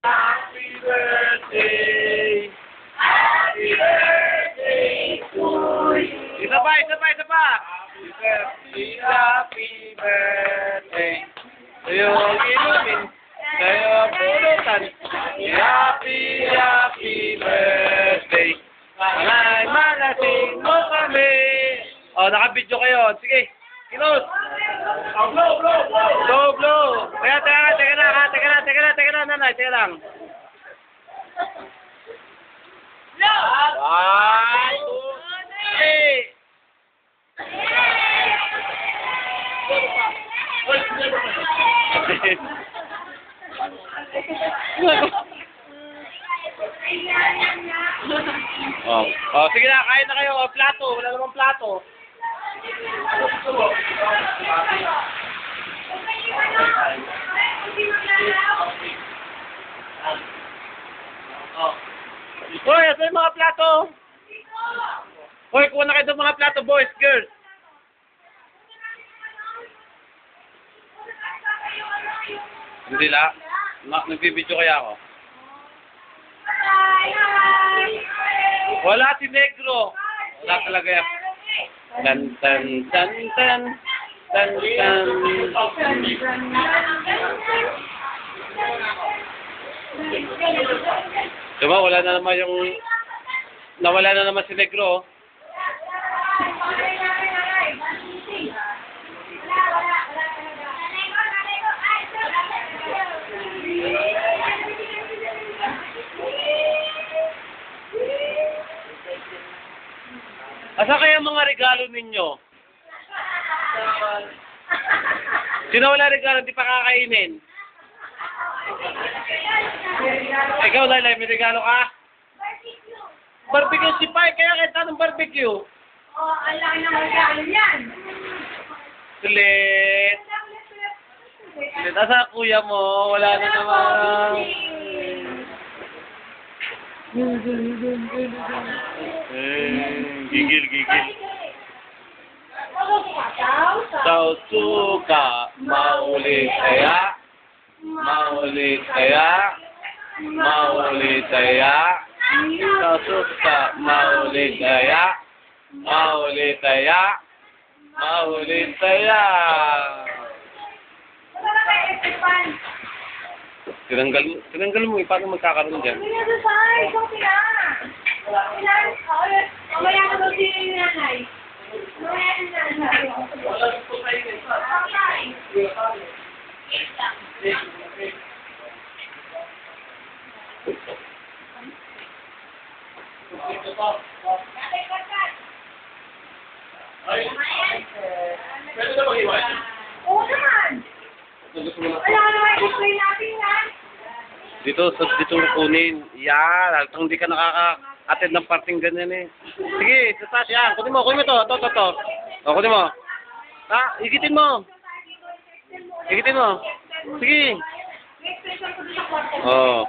Happy birthday! Happy birthday to you! Isa pa, isa pa, isa pa! Happy birthday! Sa'yo inumin, sa'yo pulutan. Happy, happy birthday! Malay malasing mo kami! O, naka-video kayo. Sige, kilos! Blow, blow, blow! Blow, blow! Teka na, nanay, teka lang. One, two, three! Oh, sige na, kain na kayo. Plato, wala namang plato. Hoy, asa yung mga plato? Hoy, kuha na kayo ng mga plato, boys, girls. Hindi la. Nagbibidyo kaya ako. Wala si Negro. Wala talaga yan. Tan tan tan tan tan tan. Diba, wala na naman yung... Nawala na naman si Negro. Asa kaya mga regalo ninyo? Sino wala regalo, di pa kakainin? Ikaw, Lailay, may regalo ka? Barbecue si Pai, kaya kita ng barbecue. Oh, ang laki ng regalo yan. Sulit. Sulit. Asa kuya mo? Wala na naman. Gigil, gigil. Sa suka, maulit kaya, maulit kaya, maulit kaya, sa suka, maulit kaya, maulit kaya, maulit kaya. Tinanggal mo, paano magkakaroon dyan? Hindi na sa isang sila. Mamaya na daw sila yung nanay. Mamaya na nanay. Wala po tayo Pwede na mag-iwan? Oo naman. Wala ka naman i-play natin yan. Dito kunin. Yan. Altang hindi ka nakaka-attend ng parting ganyan eh. Sige, tatas yan. Kunin mo to. To. O, kunin mo. Ha? Igitin mo. Igitin mo. Sige. Oo.